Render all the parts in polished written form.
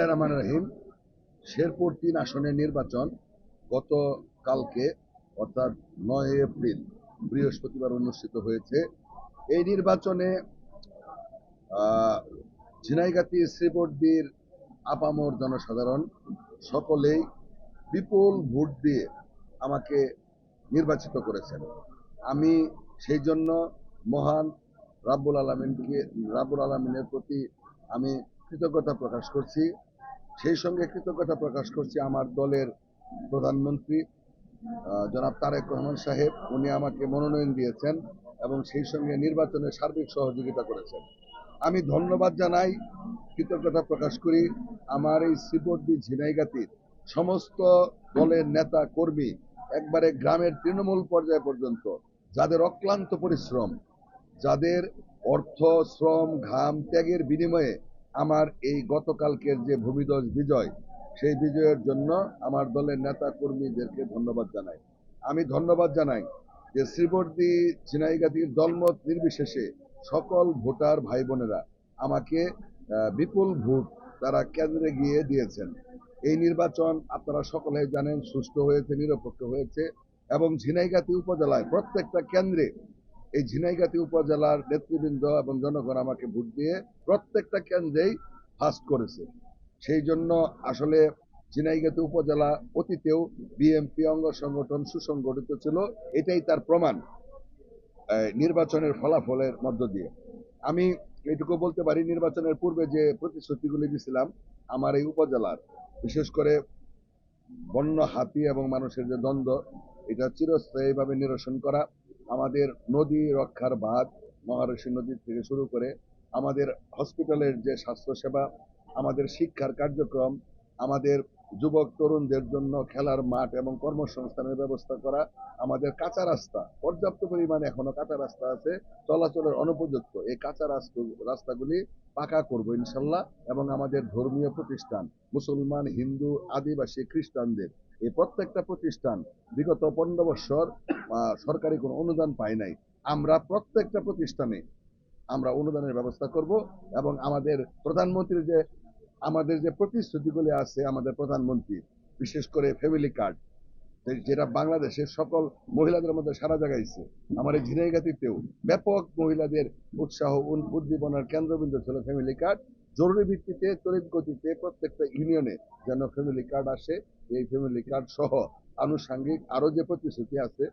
রহমান রহিম। শেরপুর ৩ আসনের নির্বাচন গতকালকে অর্থাৎ ৯ এপ্রিল বৃহস্পতিবার অনুষ্ঠিত হয়েছে। এই নির্বাচনে ঝিনাইগাতি শ্রীবর্দীর আপামর জনসাধারণ সকলেই বিপুল ভোট দিয়ে আমাকে নির্বাচিত করেছেন। আমি সেই জন্য মহান রাব্বুল আলামিনের প্রতি আমি কৃতজ্ঞতা প্রকাশ করছি। সেই সঙ্গে কৃতজ্ঞতা প্রকাশ করছি আমার দলের প্রধানমন্ত্রী জনাব তারেক রহমান সাহেব। উনি আমাকে মনোনয়ন দিয়েছেন এবং সেই সঙ্গে নির্বাচনে সার্বিক সহযোগিতা করেছেন। আমি ধন্যবাদ জানাই, কৃতজ্ঞতা প্রকাশ করি আমার এই শ্রীবর্দী ঝিনাইগাতির সমস্ত দলের নেতা কর্মী, একবারে গ্রামের তৃণমূল পর্যায় পর্যন্ত, যাদের অক্লান্ত পরিশ্রম, যাদের অর্থ, শ্রম, ঘাম, ত্যাগের বিনিময়ে আমার এই গতকালকের যে ভূমিধ্বস বিজয়, সেই বিজয়ের জন্য আমার দলের নেতা কর্মীদেরকে ধন্যবাদ জানাই। আমি ধন্যবাদ জানাই যে শ্রীবর্দী ঝিনাইগাতির দলমত নির্বিশেষে সকল ভোটার ভাই বোনেরা আমাকে বিপুল ভোট তারা কেন্দ্রে গিয়ে দিয়েছেন। এই নির্বাচন আপনারা সকলে জানেন সুষ্ঠু হয়েছে, নিরপেক্ষ হয়েছে এবং ঝিনাইগাতি উপজেলায় প্রত্যেকটা কেন্দ্রে এই ঝিনাইগাতি উপজেলার নেতৃবৃন্দ এবং জনগণ আমাকে ভোট দিয়ে প্রত্যেকটা কেন্দ্রেই ফার্স্ট করেছে। সেই জন্য আসলে ঝিনাইগাতি উপজেলা অতীতেও বিএনপি অঙ্গ সংগঠন সুসংগঠিত ছিল, এটাই তার প্রমাণ নির্বাচনের ফলাফলের মধ্য দিয়ে। আমি এইটুকু বলতে পারি, নির্বাচনের পূর্বে যে প্রতিশ্রুতিগুলি দিয়েছিলাম আমার এই উপজেলার, বিশেষ করে বন্য হাতি এবং মানুষের যে দ্বন্দ্ব, এটা চিরস্থায়ীভাবে নিরসন করা, আমাদের নদী রক্ষার বাঁধ মহারশী নদী থেকে শুরু করে আমাদের হসপিটালের যে স্বাস্থ্যসেবা, আমাদের শিক্ষার কার্যক্রম, আমাদের যুবক তরুণদের জন্য খেলার মাঠ এবং কর্মসংস্থানের ব্যবস্থা করা, আমাদের কাঁচা রাস্তা পর্যাপ্ত পরিমাণে এখনো কাঁচা রাস্তা আছে, চলাচলের অনুপযুক্ত, এই কাঁচা রাস্তাগুলি পাকা করব ইনশাল্লাহ। এবং আমাদের ধর্মীয় প্রতিষ্ঠান, মুসলমান, হিন্দু, আদিবাসী, খ্রিস্টানদের এই প্রত্যেকটা প্রতিষ্ঠান বিগত 15 বছর সরকারি কোনো অনুদান পায় নাই। আমরা প্রত্যেকটা প্রতিষ্ঠানে আমরা অনুদানের ব্যবস্থা করব এবং আমাদের প্রধানমন্ত্রীর আমাদের যে প্রতিশ্রুতিগুলি আছে, আমাদের প্রধানমন্ত্রী বিশেষ করে ফ্যামিলি কার্ড, যেটা বাংলাদেশের সকল মহিলাদের মধ্যে সারা জাগাইছে, আমার এই ঝিনাইগাতিতেও ব্যাপক মহিলাদের উৎসাহ উদ্দীপনার কেন্দ্রবিন্দু ছিল ফ্যামিলি কার্ড। জরুরি ভিত্তিতে তড়িৎ গতিতে প্রত্যেকটা ইউনিয়নে যেন ফ্যামিলি কার্ড আসে। এই ফ্যামিলি কার্ড সহ আনুষঙ্গিক আরো যে প্রতিশ্রুতি আছে,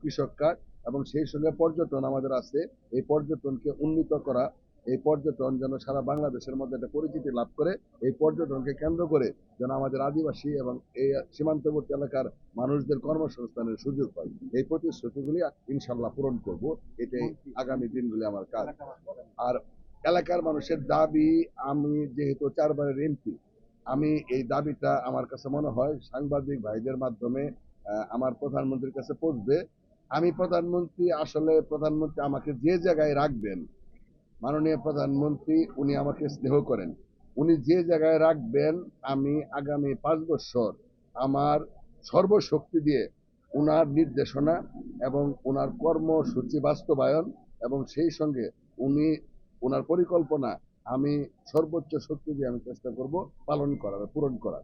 কৃষক কার্ড এবং সেই সঙ্গে পর্যটন আমাদের আছে, এই পর্যটনকে উন্নীত করা, এই পর্যটন যেন সারা বাংলাদেশের মধ্যে একটা পরিচিতি লাভ করে, এই পর্যটনকে কেন্দ্র করে যেন আমাদের আদিবাসী এবং এই সীমান্তবর্তী এলাকার মানুষদের কর্মসংস্থানের সুযোগ হয়। এই প্রতিশ্রুতিগুলি ইনশাল্লাহ পূরণ করব, এটাই আগামী দিনগুলি আমার কাজ। আর এলাকার মানুষের দাবি, আমি যেহেতু 4 বারের এমপি, আমি এই দাবিটা আমার কাছে মনে হয় সাংবাদিক ভাইদের মাধ্যমে আমার প্রধানমন্ত্রীর কাছে পৌঁছবে। আমি প্রধানমন্ত্রী আমাকে যে জায়গায় রাখবেন, মাননীয় প্রধানমন্ত্রী উনি আমাকে স্নেহ করেন, উনি যে জায়গায় রাখবেন আমি আগামী 5 বছর আমার সর্বশক্তি দিয়ে উনার নির্দেশনা এবং উনার কর্মসূচি বাস্তবায়ন এবং সেই সঙ্গে উনার পরিকল্পনা আমি সর্বোচ্চ শক্তি দিয়ে আমি চেষ্টা করব পূরণ করার।